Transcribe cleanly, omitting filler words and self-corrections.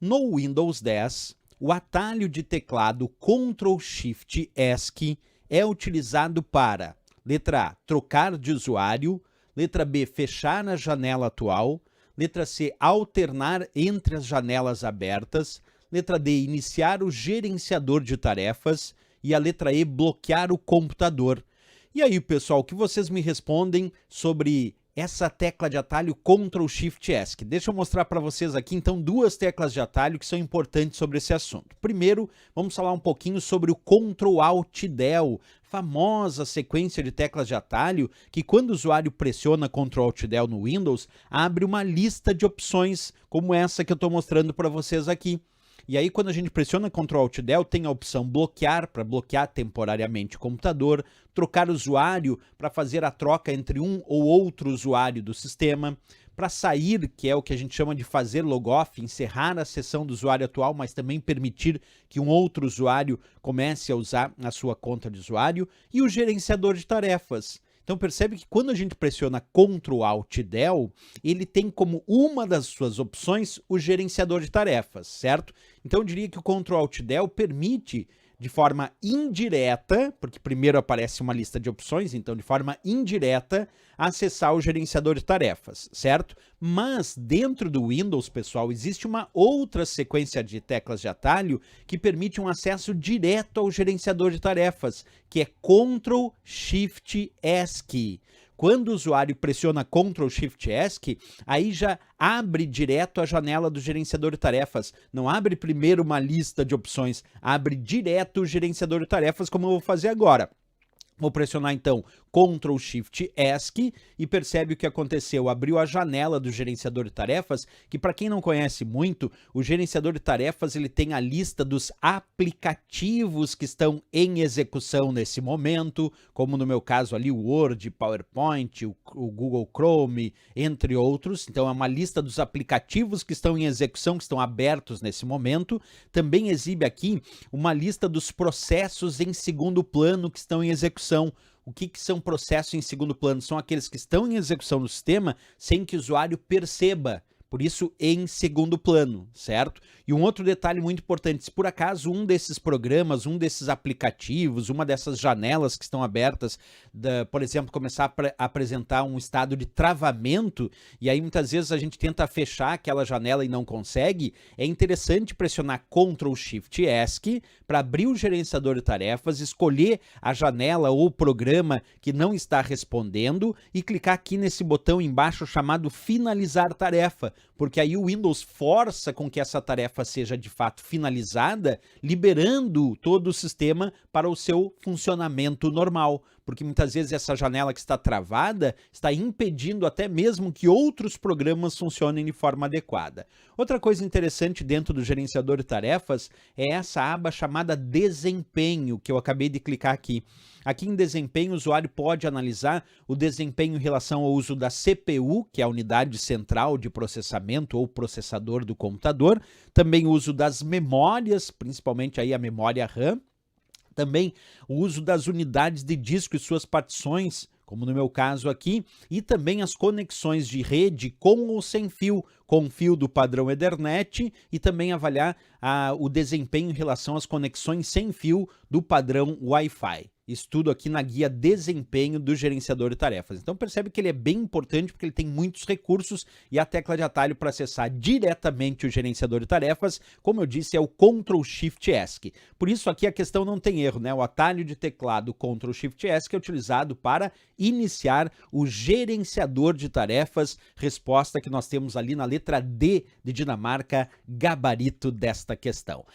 No Windows 10, o atalho de teclado Ctrl Shift ESC é utilizado para, letra A, trocar de usuário, letra B, fechar a janela atual, letra C, alternar entre as janelas abertas, letra D, iniciar o gerenciador de tarefas e a letra E, bloquear o computador. E aí, pessoal, o que vocês me respondem sobre essa tecla de atalho Ctrl Shift ESC? Deixa eu mostrar para vocês aqui, então, duas teclas de atalho que são importantes sobre esse assunto. Primeiro, vamos falar um pouquinho sobre o Ctrl Alt Del, famosa sequência de teclas de atalho que, quando o usuário pressiona Ctrl Alt Del no Windows, abre uma lista de opções como essa que eu estou mostrando para vocês aqui. E aí, quando a gente pressiona Ctrl Alt Del, tem a opção bloquear, para bloquear temporariamente o computador, trocar usuário, para fazer a troca entre um ou outro usuário do sistema, para sair, que é o que a gente chama de fazer logoff, encerrar a sessão do usuário atual, mas também permitir que um outro usuário comece a usar a sua conta de usuário, e o gerenciador de tarefas. Então percebe que quando a gente pressiona Ctrl Alt Del, ele tem como uma das suas opções o gerenciador de tarefas, certo? Então eu diria que o Ctrl Alt Del permite de forma indireta, porque primeiro aparece uma lista de opções, então de forma indireta, acessar o gerenciador de tarefas, certo? Mas dentro do Windows, pessoal, existe uma outra sequência de teclas de atalho que permite um acesso direto ao gerenciador de tarefas, que é Ctrl Shift ESC. Quando o usuário pressiona Ctrl Shift ESC, aí já abre direto a janela do gerenciador de tarefas. Não abre primeiro uma lista de opções, abre direto o gerenciador de tarefas, como eu vou fazer agora. Vou pressionar então Ctrl Shift ESC e percebe o que aconteceu. Abriu a janela do gerenciador de tarefas, que para quem não conhece muito, o gerenciador de tarefas ele tem a lista dos aplicativos que estão em execução nesse momento, como no meu caso ali o Word, PowerPoint, o Google Chrome, entre outros. Então é uma lista dos aplicativos que estão em execução, que estão abertos nesse momento. Também exibe aqui uma lista dos processos em segundo plano que estão em execução. O que são processos em segundo plano? São aqueles que estão em execução no sistema sem que o usuário perceba. Por isso, em segundo plano, certo? E um outro detalhe muito importante, se por acaso um desses programas, um desses aplicativos, uma dessas janelas que estão abertas, por exemplo, começar a apresentar um estado de travamento, e aí muitas vezes a gente tenta fechar aquela janela e não consegue, é interessante pressionar Ctrl Shift ESC para abrir o gerenciador de tarefas, escolher a janela ou programa que não está respondendo e clicar aqui nesse botão embaixo chamado Finalizar Tarefa, porque aí o Windows força com que essa tarefa seja de fato finalizada, liberando todo o sistema para o seu funcionamento normal, porque muitas vezes essa janela que está travada está impedindo até mesmo que outros programas funcionem de forma adequada. Outra coisa interessante dentro do gerenciador de tarefas é essa aba chamada Desempenho, que eu acabei de clicar aqui. Aqui em Desempenho, o usuário pode analisar o desempenho em relação ao uso da CPU, que é a unidade central de processamento ou processador do computador, também o uso das memórias, principalmente aí a memória RAM, também o uso das unidades de disco e suas partições, como no meu caso aqui, e também as conexões de rede com ou sem fio, com fio do padrão Ethernet, e também avaliar o desempenho em relação às conexões sem fio do padrão Wi-Fi. Isso tudo aqui na guia Desempenho do gerenciador de tarefas. Então percebe que ele é bem importante porque ele tem muitos recursos e a tecla de atalho para acessar diretamente o gerenciador de tarefas, como eu disse, é o Ctrl Shift ESC. Por isso aqui a questão não tem erro, né? O atalho de teclado Ctrl Shift ESC é utilizado para iniciar o gerenciador de tarefas, resposta que nós temos ali na letra D de Dinamarca, gabarito desta questão.